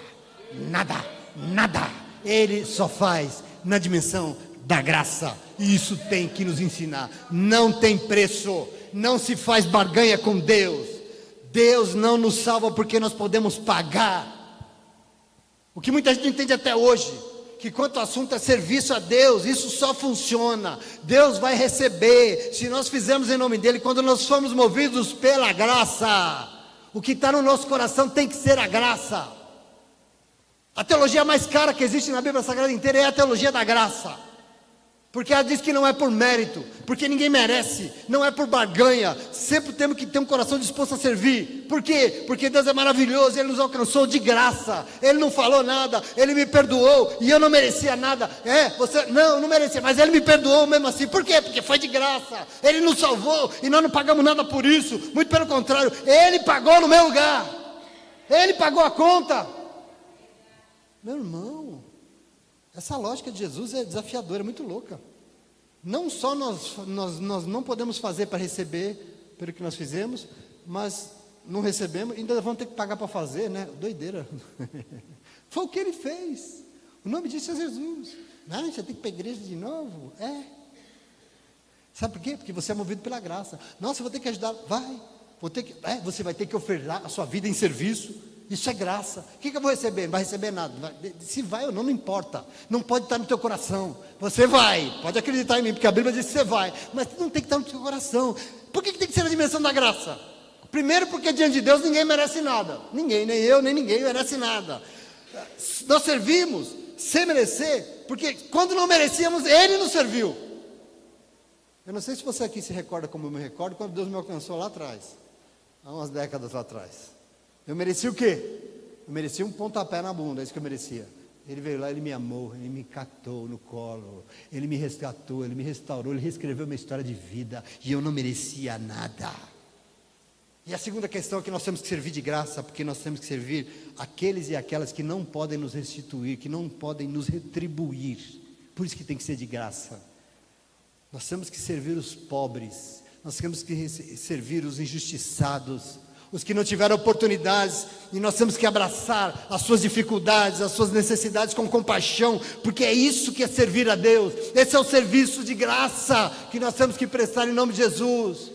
Nada, nada. Ele só faz na dimensão da graça. E isso tem que nos ensinar. Não tem preço. Não se faz barganha com Deus. Deus não nos salva porque nós podemos pagar. O que muita gente entende até hoje, que quanto ao assunto é serviço a Deus, isso só funciona. Deus vai receber, se nós fizermos em nome dEle, quando nós formos movidos pela graça. O que está no nosso coração tem que ser a graça. A teologia mais cara que existe na Bíblia Sagrada inteira é a teologia da graça. Porque ela diz que não é por mérito, porque ninguém merece, não é por barganha. Sempre temos que ter um coração disposto a servir. Por quê? Porque Deus é maravilhoso, Ele nos alcançou de graça. Ele não falou nada, Ele me perdoou e eu não merecia nada. Você não merecia, mas Ele me perdoou mesmo assim. Por quê? Porque foi de graça. Ele nos salvou e nós não pagamos nada por isso. Muito pelo contrário, Ele pagou no meu lugar. Ele pagou a conta. Meu irmão, essa lógica de Jesus é desafiadora, é muito louca. Não só nós não podemos fazer para receber pelo que nós fizemos, mas não recebemos, ainda vamos ter que pagar para fazer, né? Doideira. Foi o que Ele fez. O nome disso é Jesus. Não, você tem que ir para a igreja de novo? Sabe por quê? Porque você é movido pela graça. Nossa, eu vou ter que ajudar. Vai. Você vai ter que ofertar a sua vida em serviço. Isso é graça. O que eu vou receber? Não vai receber nada. Se vai ou não, não importa. Não pode estar no teu coração. Você vai. Pode acreditar em mim, porque a Bíblia diz que você vai. Mas não tem que estar no teu coração. Por que tem que ser na dimensão da graça? Primeiro porque diante de Deus ninguém merece nada. Ninguém, nem eu, nem ninguém merece nada. Nós servimos sem merecer, porque quando não merecíamos, Ele nos serviu. Eu não sei se você aqui se recorda como eu me recordo, quando Deus me alcançou lá atrás. Há umas décadas lá atrás. Eu merecia o quê? Eu merecia um pontapé na bunda, é isso que eu merecia. Ele veio lá, Ele me amou, Ele me catou no colo, Ele me resgatou, Ele me restaurou, Ele reescreveu minha história de vida, e eu não merecia nada. E a segunda questão é que nós temos que servir de graça, porque nós temos que servir aqueles e aquelas que não podem nos restituir, que não podem nos retribuir. Por isso que tem que ser de graça. Nós temos que servir os pobres, nós temos que servir os injustiçados, os que não tiveram oportunidades, e nós temos que abraçar as suas dificuldades, as suas necessidades com compaixão, porque é isso que é servir a Deus. Esse é o serviço de graça que nós temos que prestar em nome de Jesus.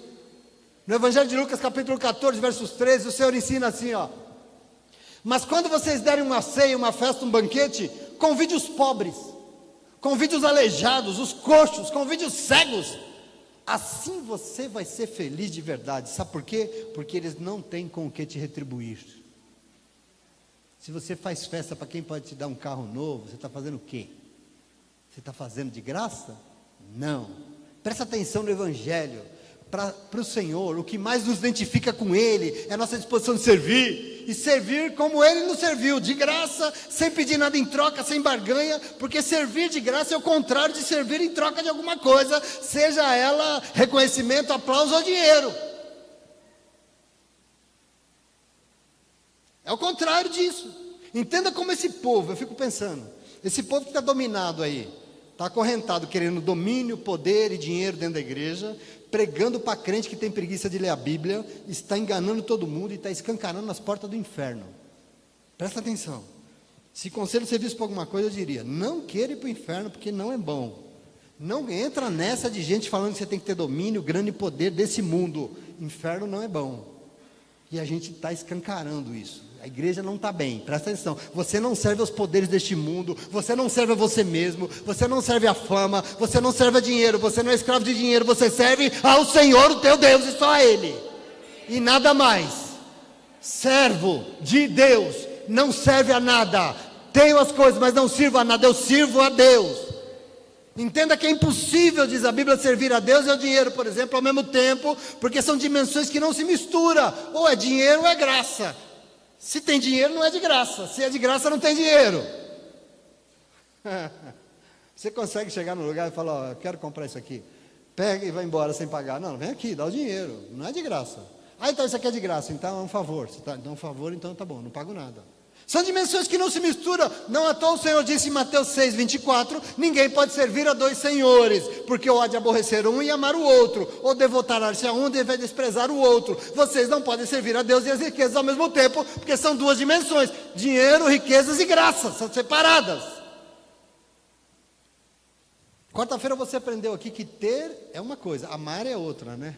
No Evangelho de Lucas, capítulo 14, versos 13, o Senhor ensina assim, ó: mas quando vocês derem uma ceia, uma festa, um banquete, convide os pobres, convide os aleijados, os coxos, convide os cegos. Assim você vai ser feliz de verdade. Sabe por quê? Porque eles não têm com o que te retribuir. Se você faz festa para quem pode te dar um carro novo, você está fazendo o quê? Você está fazendo de graça? Não. Presta atenção no Evangelho. Para o Senhor, o que mais nos identifica com Ele é a nossa disposição de servir, e servir como Ele nos serviu, de graça, sem pedir nada em troca, sem barganha, porque servir de graça é o contrário de servir em troca de alguma coisa, seja ela reconhecimento, aplauso ou dinheiro. É o contrário disso. Entenda como esse povo, eu fico pensando, esse povo que está dominado aí, está acorrentado, querendo domínio, poder e dinheiro dentro da igreja, pregando para crente que tem preguiça de ler a Bíblia, está enganando todo mundo e está escancarando as portas do inferno. Presta atenção. Se conselho servisse para alguma coisa, eu diria: não queira ir para o inferno, porque não é bom. Não entra nessa de gente falando que você tem que ter domínio, grande poder desse mundo. Inferno não é bom. E a gente está escancarando isso. A igreja não está bem, presta atenção. Você não serve aos poderes deste mundo, você não serve a você mesmo, você não serve a fama, você não serve a dinheiro, você não é escravo de dinheiro, você serve ao Senhor, o teu Deus, e só a Ele, e nada mais. Servo de Deus não serve a nada. Tenho as coisas, mas não sirvo a nada, eu sirvo a Deus. Entenda que é impossível, diz a Bíblia, servir a Deus e ao dinheiro, por exemplo, ao mesmo tempo, porque são dimensões que não se misturam. Ou é dinheiro ou é graça. Se tem dinheiro, não é de graça. Se é de graça, não tem dinheiro. Você consegue chegar no lugar e falar: ó, eu quero comprar isso aqui. Pega e vai embora sem pagar. Não, vem aqui, dá o dinheiro. Não é de graça. Ah, então isso aqui é de graça. Então é um favor. Você então é um favor, então tá bom, não pago nada. São dimensões que não se misturam. Não à toa o Senhor disse em Mateus 6, 24: ninguém pode servir a dois senhores, porque ou há de aborrecer um e amar o outro, ou devotar-se a um e deve desprezar o outro. Vocês não podem servir a Deus e as riquezas ao mesmo tempo, porque são duas dimensões: dinheiro, riquezas e graça, são separadas. Quarta-feira você aprendeu aqui que ter é uma coisa, amar é outra, né?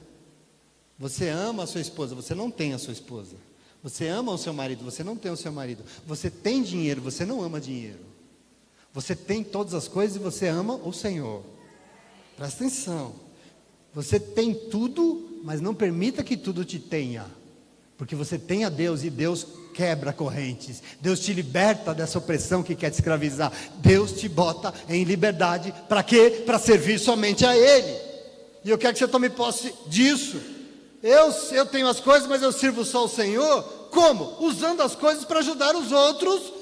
Você ama a sua esposa, você não tem a sua esposa. Você ama o seu marido, você não tem o seu marido. Você tem dinheiro, você não ama dinheiro. Você tem todas as coisas e você ama o Senhor. Presta atenção. Você tem tudo, mas não permita que tudo te tenha. Porque você tem a Deus e Deus quebra correntes. Deus te liberta dessa opressão que quer te escravizar. Deus te bota em liberdade. Para quê? Para servir somente a Ele. E eu quero que você tome posse disso. Eu tenho as coisas, mas eu sirvo só ao Senhor. Como? Usando as coisas para ajudar os outros,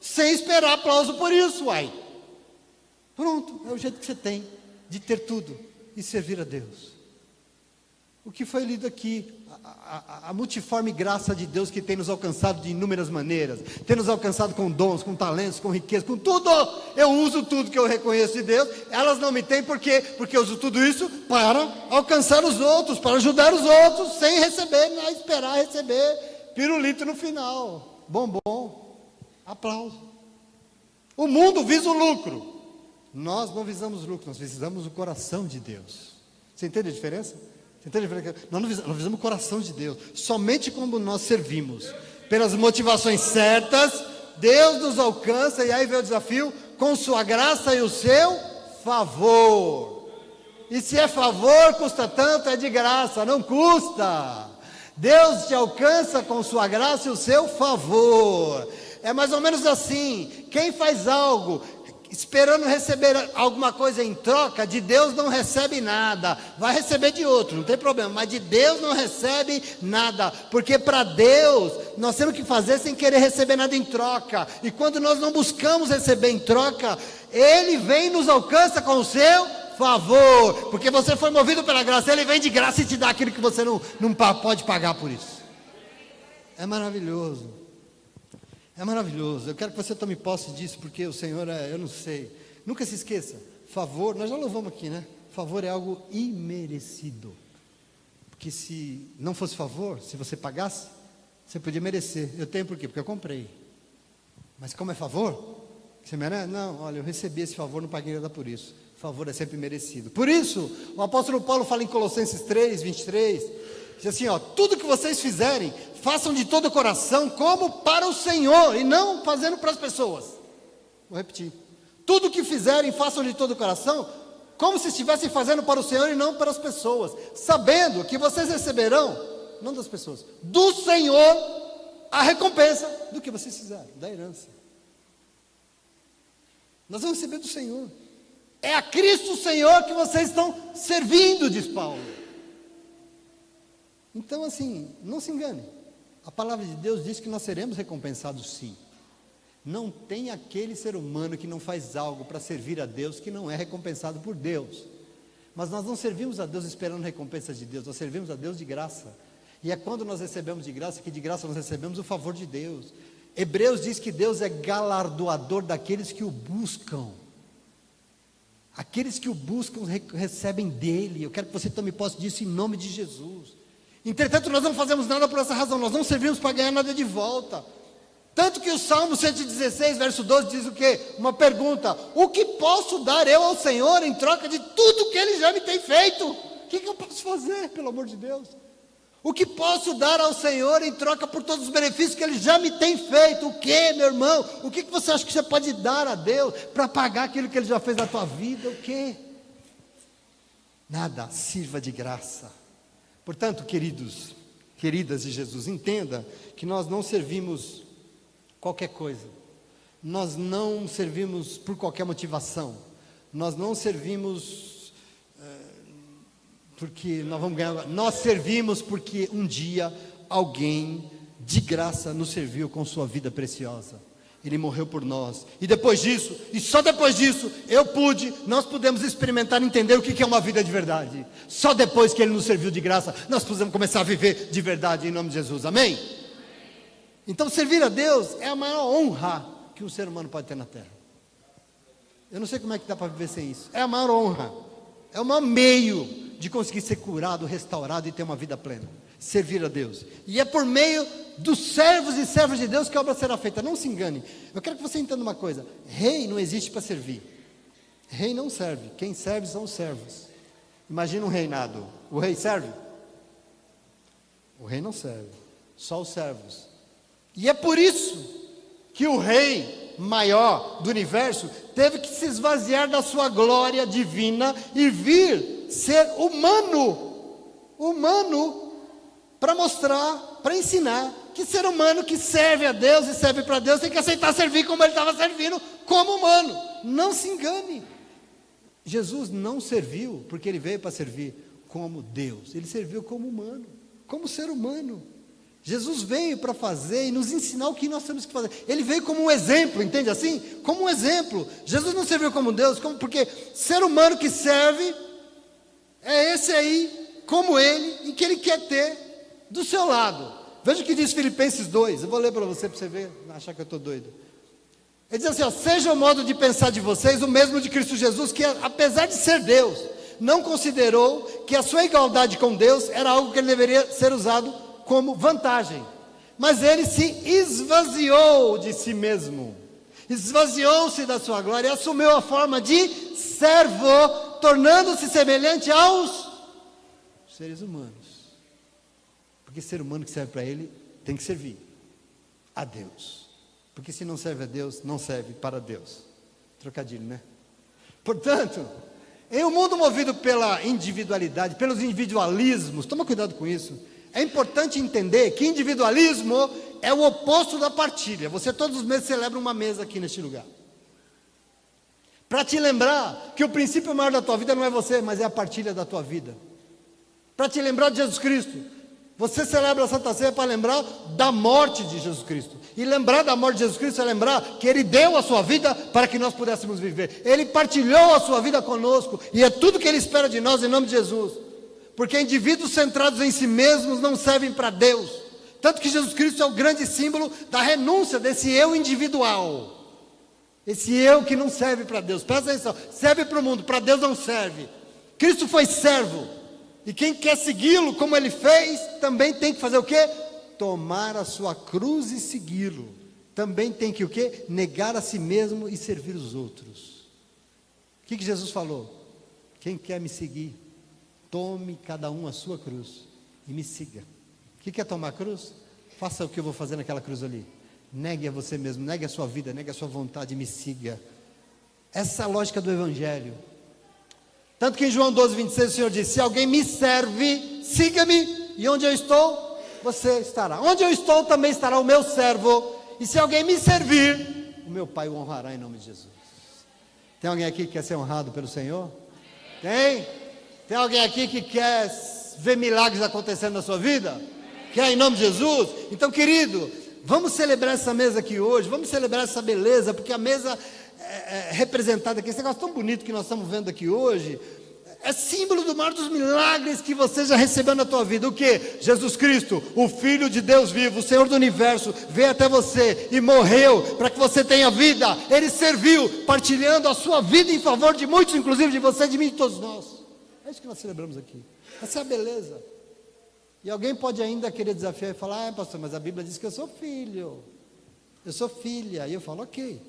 sem esperar aplauso por isso, uai. Pronto, é o jeito que você tem de ter tudo e servir a Deus. O que foi lido aqui, a multiforme graça de Deus que tem nos alcançado de inúmeras maneiras, tem nos alcançado com dons, com talentos, com riqueza, com tudo. Eu uso tudo que eu reconheço de Deus. Elas não me têm por quê? Porque eu uso tudo isso para alcançar os outros, para ajudar os outros, sem receber, não esperar receber pirulito no final, bombom, aplauso. O mundo visa o lucro. Nós não visamos lucro, nós visamos o coração de Deus. Você entende a diferença? Nós não visamos o coração de Deus. Somente quando nós servimos pelas motivações certas, Deus nos alcança, e aí vem o desafio, com sua graça e o seu favor. E se é favor, custa tanto, é de graça, não custa. Deus te alcança com sua graça e o seu favor. É mais ou menos assim, quem faz algo esperando receber alguma coisa em troca, de Deus não recebe nada. Vai receber de outro, não tem problema, mas de Deus não recebe nada, porque para Deus nós temos que fazer sem querer receber nada em troca. E quando nós não buscamos receber em troca, Ele vem e nos alcança com o seu favor, porque você foi movido pela graça. Ele vem de graça e te dá aquilo que você não pode pagar por isso. É maravilhoso. É maravilhoso. Eu quero que você tome posse disso, porque o Senhor eu não sei. Nunca se esqueça, favor, nós já louvamos aqui, né? Favor é algo imerecido. Porque se não fosse favor, se você pagasse, você podia merecer. Eu tenho por quê? Porque eu comprei. Mas como é favor, você merece? Não, olha, eu recebi esse favor, não paguei nada por isso. Favor é sempre merecido. Por isso, o apóstolo Paulo fala em Colossenses 3, 23, diz assim, tudo que vocês fizerem, façam de todo o coração, como para o Senhor, e não fazendo para as pessoas. Vou repetir, tudo que fizerem, façam de todo o coração, como se estivessem fazendo para o Senhor e não para as pessoas, sabendo que vocês receberão, não das pessoas, do Senhor, a recompensa do que vocês fizeram, da herança. Nós vamos receber do Senhor. É a Cristo Senhor que vocês estão servindo, diz Paulo. Então assim, não se engane. A palavra de Deus diz que nós seremos recompensados sim. Não tem aquele ser humano que não faz algo para servir a Deus que não é recompensado por Deus. Mas nós não servimos a Deus esperando recompensas de Deus, nós servimos a Deus de graça. E é quando nós recebemos de graça, que de graça nós recebemos o favor de Deus. Hebreus diz que Deus é galardoador daqueles que o buscam. Aqueles que o buscam recebem dele. Eu quero que você tome posse disso em nome de Jesus. Entretanto, nós não fazemos nada por essa razão, nós não servimos para ganhar nada de volta. Tanto que o Salmo 116, verso 12 diz o quê? Uma pergunta: o que posso dar eu ao Senhor em troca de tudo que Ele já me tem feito? O que eu posso fazer, pelo amor de Deus? O que posso dar ao Senhor em troca por todos os benefícios que Ele já me tem feito? O que, meu irmão? O que você acha que você pode dar a Deus para pagar aquilo que Ele já fez na tua vida? O que? Nada, sirva de graça. Portanto, queridos, queridas de Jesus, entenda que nós não servimos qualquer coisa, nós não servimos por qualquer motivação, nós não servimos porque nós vamos ganhar, nós servimos porque um dia alguém de graça nos serviu com sua vida preciosa. Ele morreu por nós, e depois disso, e só depois disso, nós pudemos experimentar e entender o que é uma vida de verdade. Só depois que Ele nos serviu de graça, nós podemos começar a viver de verdade em nome de Jesus, amém? Então servir a Deus é a maior honra que um ser humano pode ter na terra. Eu não sei como é que dá para viver sem isso. É a maior honra, é o maior meio de conseguir ser curado, restaurado e ter uma vida plena. Servir a Deus, e é por meio dos servos e servas de Deus que a obra será feita. Não se engane, eu quero que você entenda uma coisa: rei não existe para servir, rei não serve, quem serve são os servos. Imagina um reinado, o rei serve? O rei não serve, só os servos. E é por isso que o rei maior do universo teve que se esvaziar da sua glória divina e vir ser humano, para mostrar, para ensinar que ser humano que serve a Deus e serve para Deus tem que aceitar servir como Ele estava servindo, como humano. Não se engane, Jesus não serviu porque Ele veio para servir como Deus, Ele serviu como humano, como ser humano. Jesus veio para fazer e nos ensinar o que nós temos que fazer. Ele veio como um exemplo, entende assim? Como um exemplo. Jesus não serviu como Deus, porque ser humano que serve é esse aí, como Ele, e que Ele quer ter do seu lado. Veja o que diz Filipenses 2, eu vou ler para você ver, não achar que eu estou doido. Ele diz assim, seja o modo de pensar de vocês o mesmo de Cristo Jesus, que apesar de ser Deus, não considerou que a sua igualdade com Deus era algo que Ele deveria ser usado como vantagem, mas Ele se esvaziou de si mesmo, esvaziou-se da sua glória e assumiu a forma de servo, tornando-se semelhante aos seres humanos. Porque ser humano que serve para Ele tem que servir. a Deus. Porque se não serve a Deus, não serve para Deus. Trocadilho, né? Portanto, em um mundo movido pela individualidade, pelos individualismos, toma cuidado com isso. É importante entender que individualismo é o oposto da partilha. Você todos os meses celebra uma mesa aqui neste lugar. Para te lembrar que o princípio maior da tua vida não é você, mas é a partilha da tua vida. Para te lembrar de Jesus Cristo. Você celebra a Santa Ceia para lembrar da morte de Jesus Cristo. E lembrar da morte de Jesus Cristo é lembrar que Ele deu a sua vida para que nós pudéssemos viver. Ele partilhou a sua vida conosco. E é tudo que Ele espera de nós em nome de Jesus. Porque indivíduos centrados em si mesmos não servem para Deus. Tanto que Jesus Cristo é o grande símbolo da renúncia desse eu individual. Esse eu que não serve para Deus. Presta atenção, serve para o mundo, para Deus não serve. Cristo foi servo. E quem quer segui-lo como Ele fez, também tem que fazer o quê? Tomar a sua cruz e segui-lo. Também tem que o quê? Negar a si mesmo e servir os outros. O que Jesus falou? Quem quer me seguir, tome cada um a sua cruz e me siga. O que é tomar a cruz? Faça o que eu vou fazer naquela cruz ali. Negue a você mesmo, negue a sua vida, negue a sua vontade e me siga. Essa é a lógica do Evangelho. Tanto que em João 12, 26 o Senhor disse: se alguém me serve, siga-me, e onde eu estou, você estará. Onde eu estou também estará o meu servo, e se alguém me servir, o meu Pai o honrará em nome de Jesus. Tem alguém aqui que quer ser honrado pelo Senhor? Tem? Tem alguém aqui que quer ver milagres acontecendo na sua vida? Quer em nome de Jesus? Então, querido, vamos celebrar essa mesa aqui hoje, vamos celebrar essa beleza, porque a mesa representada aqui, esse negócio tão bonito que nós estamos vendo aqui hoje, é símbolo do maior dos milagres que você já recebeu na tua vida. O que? Jesus Cristo, o Filho de Deus vivo, o Senhor do Universo, veio até você e morreu para que você tenha vida. Ele serviu, partilhando a sua vida em favor de muitos, inclusive de você, de mim e de todos nós. É isso que nós celebramos aqui. Essa é a beleza. E alguém pode ainda querer desafiar e falar: pastor, mas a Bíblia diz que eu sou filho, eu sou filha. E eu falo: ok,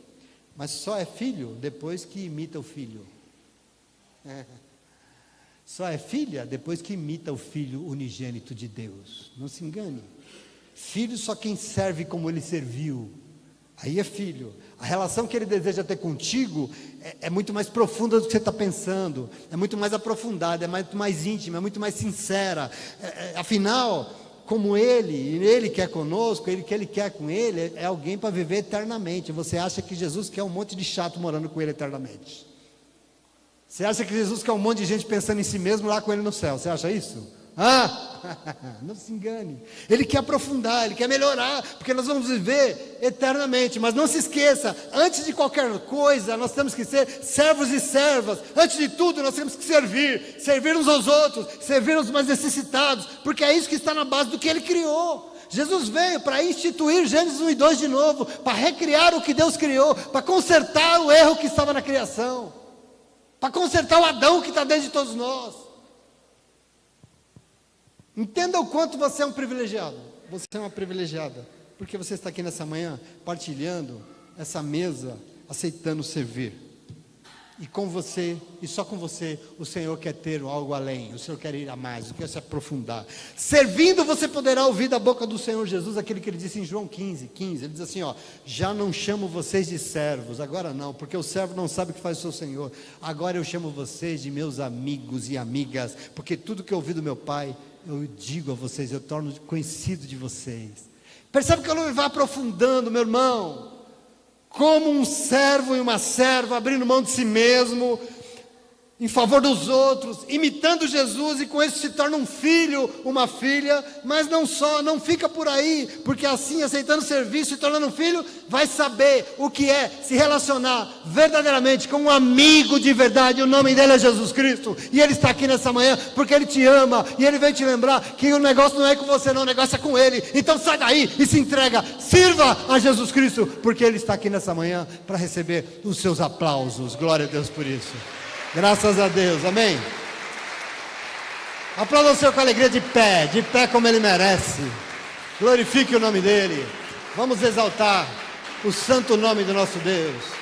mas só é filho depois que imita o filho. Só é filha depois que imita o Filho unigênito de Deus. Não se engane. Filho só quem serve como ele serviu. Aí é filho. A relação que ele deseja ter contigo é muito mais profunda do que você está pensando. É muito mais aprofundada, é muito mais íntima, é muito mais sincera. Afinal, como ele quer conosco, que ele quer com ele, é alguém para viver eternamente. Você acha que Jesus quer um monte de chato morando com ele eternamente? Você acha que Jesus quer um monte de gente pensando em si mesmo lá com ele no céu? Você acha isso? Não se engane. Ele quer aprofundar, ele quer melhorar, porque nós vamos viver eternamente. Mas não se esqueça, antes de qualquer coisa, nós temos que ser servos e servas. Antes de tudo, nós temos que servir uns aos outros, servir os mais necessitados, porque é isso que está na base do que ele criou. Jesus veio para instituir Gênesis 1 e 2 de novo, para recriar o que Deus criou, para consertar o erro que estava na criação, para consertar o Adão que está dentro de todos nós. Entenda o quanto você é um privilegiado. Você é uma privilegiada, porque você está aqui nessa manhã, partilhando essa mesa, aceitando servir. E com você, e só com você, o Senhor quer ter algo além. O Senhor quer ir a mais, quer se aprofundar. Servindo, você poderá ouvir da boca do Senhor Jesus aquele que ele disse em João 15. Ele diz assim, já não chamo vocês de servos, agora não, porque o servo não sabe o que faz o seu Senhor. Agora eu chamo vocês de meus amigos e amigas, porque tudo que eu ouvi do meu Pai, eu digo a vocês, eu torno conhecido de vocês. Percebe que eu vai aprofundando, meu irmão, como um servo e uma serva, abrindo mão de si mesmo, em favor dos outros, imitando Jesus, e com isso se torna um filho, uma filha. Mas não fica por aí, porque assim, aceitando serviço e tornando um filho, vai saber o que é se relacionar verdadeiramente com um amigo de verdade. O nome dele é Jesus Cristo, e ele está aqui nessa manhã porque ele te ama, e ele vem te lembrar que o negócio não é com você não, o negócio é com ele. Então sai daí e se entrega, sirva a Jesus Cristo, porque ele está aqui nessa manhã para receber os seus aplausos. Glória a Deus por isso. Graças a Deus, amém? Aplauda o Senhor com alegria, de pé como ele merece. Glorifique o nome dele. Vamos exaltar o santo nome do nosso Deus.